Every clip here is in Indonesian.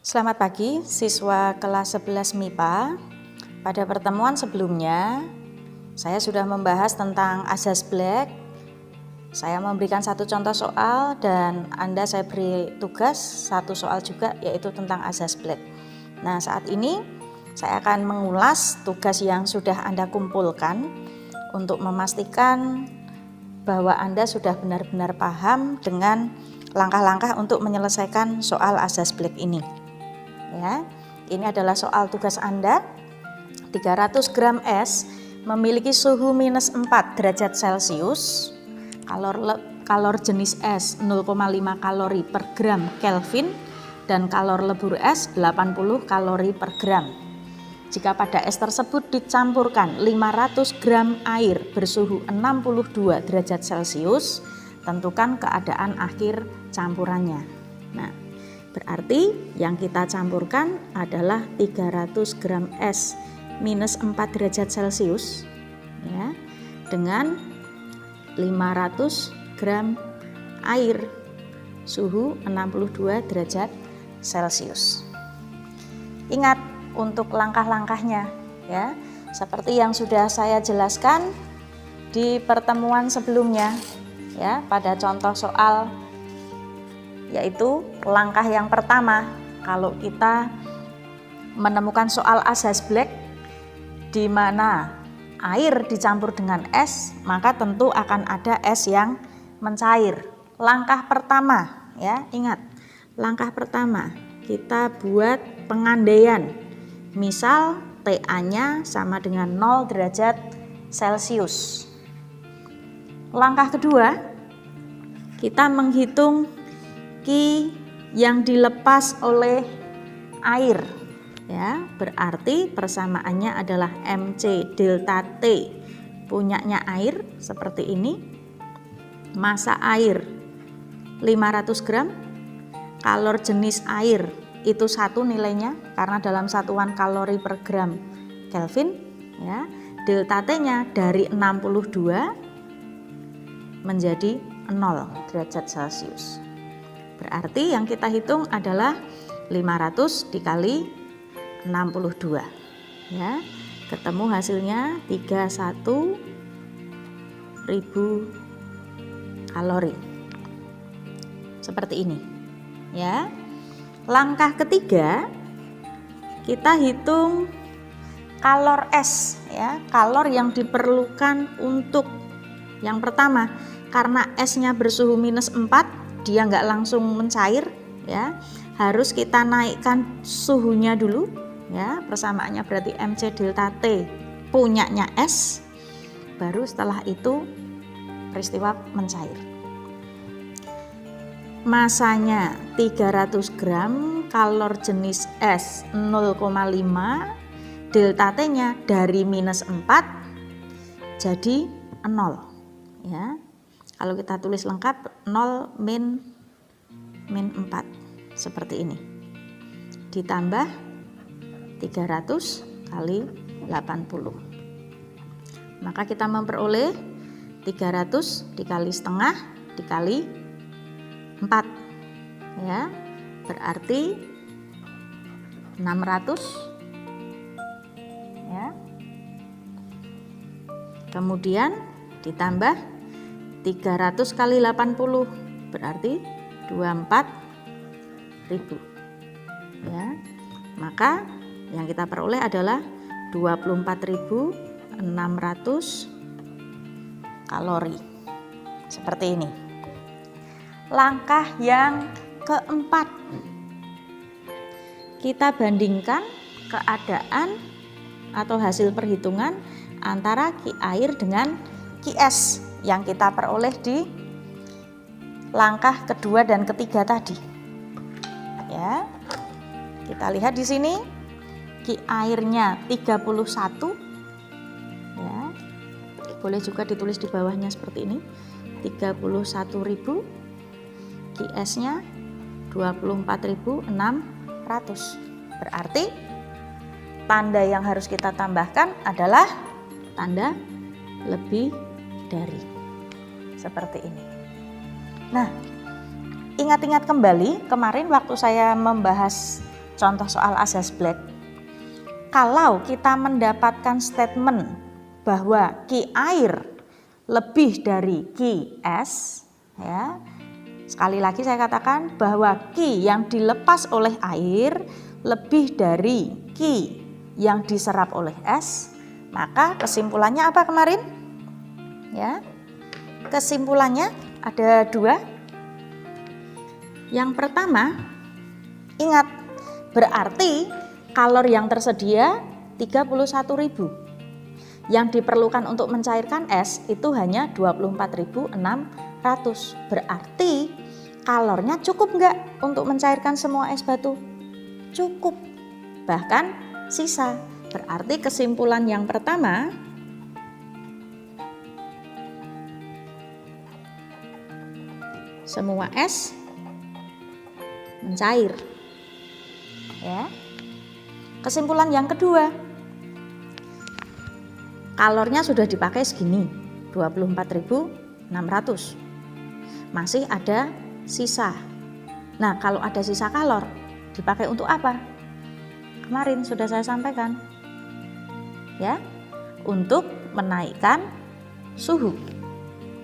Selamat pagi siswa kelas 11 MIPA. Pada pertemuan sebelumnya saya sudah membahas tentang asas Black. Saya memberikan satu contoh soal dan Anda saya beri tugas satu soal juga, yaitu tentang asas Black. Nah, saat ini saya akan mengulas tugas yang sudah Anda kumpulkan untuk memastikan bahwa Anda sudah benar-benar paham dengan langkah-langkah untuk menyelesaikan soal asas Black ini. Ya, ini adalah soal tugas Anda. 300 gram es memiliki suhu minus 4 derajat Celcius. Kalor jenis es 0,5 kalori per gram Kelvin dan kalor lebur es 80 kalori per gram. Jika pada es tersebut dicampurkan 500 gram air bersuhu 62 derajat Celcius, tentukan keadaan akhir campurannya. Nah, berarti yang kita campurkan adalah 300 gram es minus 4 derajat Celcius ya, dengan 500 gram air suhu 62 derajat Celcius. Ingat untuk langkah-langkahnya ya, seperti yang sudah saya jelaskan di pertemuan sebelumnya ya, pada contoh soal, yaitu langkah yang pertama kalau kita menemukan soal asas Black di mana air dicampur dengan es, maka tentu akan ada es yang mencair. Langkah pertama ya, ingat, langkah pertama kita buat pengandaian. Misal TA-nya sama dengan 0 derajat Celcius. Langkah kedua, kita menghitung Q yang dilepas oleh air ya, berarti persamaannya adalah MC delta T punyanya air seperti ini, massa air 500 gram, kalor jenis air itu satu nilainya karena dalam satuan kalori per gram Kelvin ya, delta T-nya dari 62 menjadi 0 derajat Celcius. Berarti yang kita hitung adalah 500 dikali 62 ya, ketemu hasilnya 31.000 kalori seperti ini ya. Langkah ketiga, kita hitung kalor es ya, kalor yang diperlukan untuk yang pertama, karena esnya bersuhu minus 4, dia nggak langsung mencair ya, harus kita naikkan suhunya dulu ya, persamaannya berarti MC delta T punyanya es, baru setelah itu peristiwa mencair. Masanya 300 gram, kalor jenis es 0,5, delta T-nya dari minus 4 jadi 0 ya. Kalau kita tulis lengkap 0 min 4 seperti ini, ditambah 300 kali 80, maka kita memperoleh 300 dikali setengah dikali 4 ya, berarti 600 ya, kemudian ditambah 300 kali 80 berarti 24.000 ya, maka yang kita peroleh adalah 24.600 kalori seperti ini. Langkah yang keempat, kita bandingkan keadaan atau hasil perhitungan antara Q air dengan Q es yang kita peroleh di langkah kedua dan ketiga tadi ya. Kita lihat di sini Q airnya 31 ya, boleh juga ditulis di bawahnya seperti ini, 31.000, Q es-nya 24.600. Berarti tanda yang harus kita tambahkan adalah tanda lebih dari, seperti ini. Nah, ingat-ingat kembali kemarin waktu saya membahas contoh soal asas Black. Kalau kita mendapatkan statement bahwa Q air lebih dari Q es, ya. Sekali lagi saya katakan bahwa Q yang dilepas oleh air lebih dari Q yang diserap oleh es, maka kesimpulannya apa kemarin? Ya. Kesimpulannya ada dua. Yang pertama, ingat, berarti kalor yang tersedia 31.000. Yang diperlukan untuk mencairkan es itu hanya 24.600. Berarti kalornya cukup enggak untuk mencairkan semua es batu? Cukup. Bahkan sisa. Berarti kesimpulan yang pertama, semua es mencair. Ya. Kesimpulan yang kedua, kalornya sudah dipakai segini, 24.600. Masih ada sisa. Nah, kalau ada sisa kalor, dipakai untuk apa? Kemarin sudah saya sampaikan. Ya, untuk menaikkan suhu.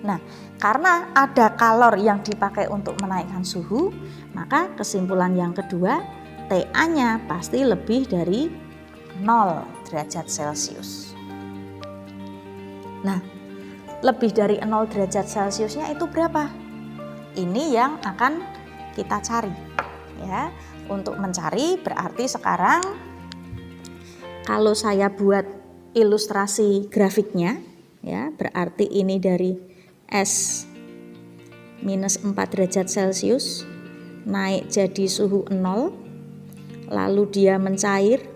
Nah, karena ada kalor yang dipakai untuk menaikkan suhu, maka kesimpulan yang kedua, TA-nya pasti lebih dari 0 derajat Celcius. Nah, lebih dari 0 derajat Celciusnya itu berapa? Ini yang akan kita cari. Ya, untuk mencari berarti sekarang kalau saya buat ilustrasi grafiknya, ya, berarti ini dari es minus 4 derajat Celcius naik jadi suhu 0, lalu dia mencair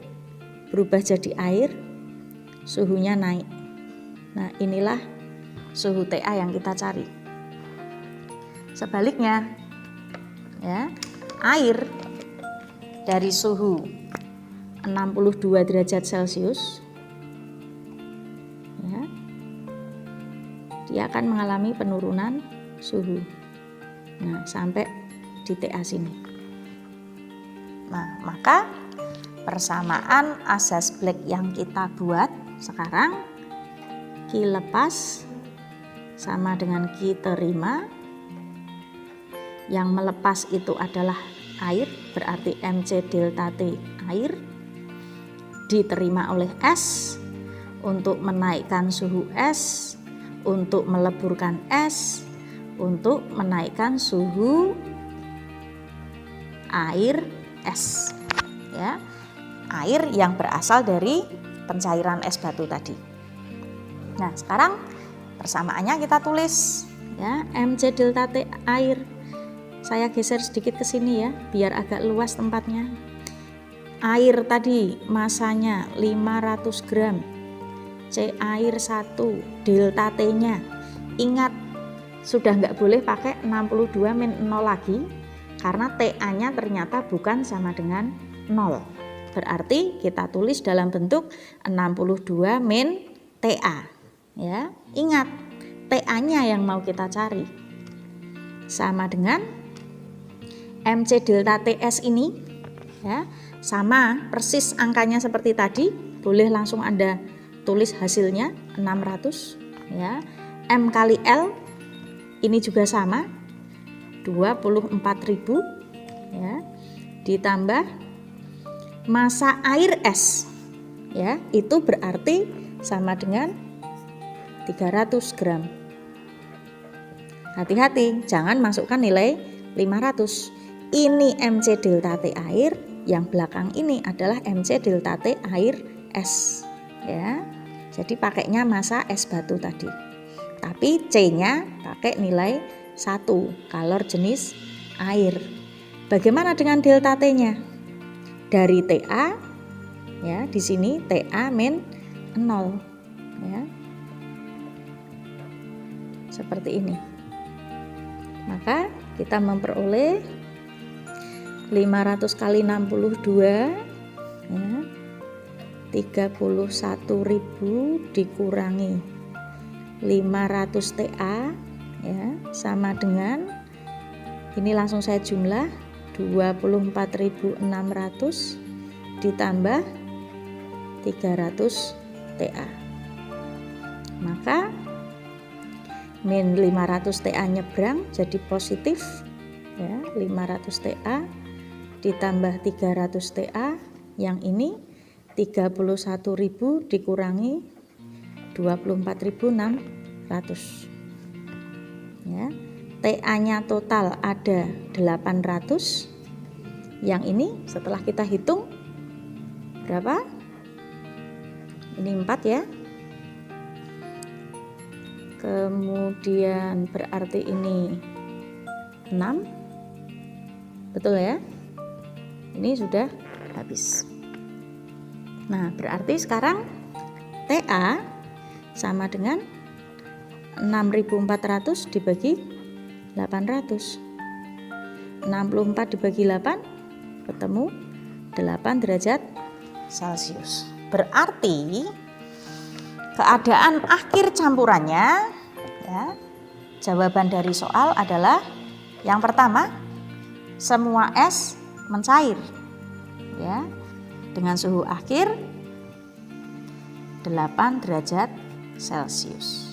berubah jadi air, suhunya naik. Nah, inilah suhu TA yang kita cari. Sebaliknya, ya, air dari suhu 62 derajat Celcius, ya, dia akan mengalami penurunan suhu. Nah, sampai di TA sini. Nah, maka persamaan asas Black yang kita buat sekarang, Q lepas sama dengan Q terima. Yang melepas itu adalah air, berarti MC delta T air diterima oleh es untuk menaikkan suhu es, untuk meleburkan es, untuk menaikkan suhu air es, ya, air yang berasal dari pencairan es batu tadi. Nah, sekarang persamaannya kita tulis, ya, MC delta T air. Saya geser sedikit ke sini ya, biar agak luas tempatnya. Air tadi masanya 500 gram, C air 1, delta T-nya. Ingat, sudah nggak boleh pakai 62 min 0 lagi, karena TA-nya ternyata bukan sama dengan 0. Berarti kita tulis dalam bentuk 62 min TA. Ya, ingat, TA-nya yang mau kita cari. Sama dengan MC delta TS ini, ya, sama persis angkanya seperti tadi, boleh langsung Anda tulis hasilnya 600, ya. M kali L ini juga sama 24.000, ya, ditambah massa air es, ya, itu berarti sama dengan 300 gram. Hati-hati, jangan masukkan nilai 500. Ini MC delta T air, yang belakang ini adalah MC delta T air es, ya. Jadi pakainya massa es batu tadi. Tapi C-nya pakai nilai 1, kalor jenis air. Bagaimana dengan delta T-nya? Dari TA, ya, di sini TA min 0, ya. Seperti ini. Maka kita memperoleh 500 kali 62, ya, 31.000 dikurangi 500 TA, ya, sama dengan, ini langsung saya jumlah, 24.600 ditambah 300 TA. Maka min 500 TA nyebrang jadi positif ya, 500 TA ditambah 300 TA, yang ini 31.000 dikurangi 24.600 ya. TA-nya total ada 800. Yang ini setelah kita hitung berapa? Ini 4 ya. Kemudian berarti ini 6. Betul ya? Ini sudah habis. Nah, berarti sekarang TA sama dengan 6.400 dibagi 800. 64 dibagi 8 ketemu 8 derajat Celcius. Berarti keadaan akhir campurannya ya, jawaban dari soal adalah yang pertama, semua es mencair ya, dengan suhu akhir 8 derajat Celcius.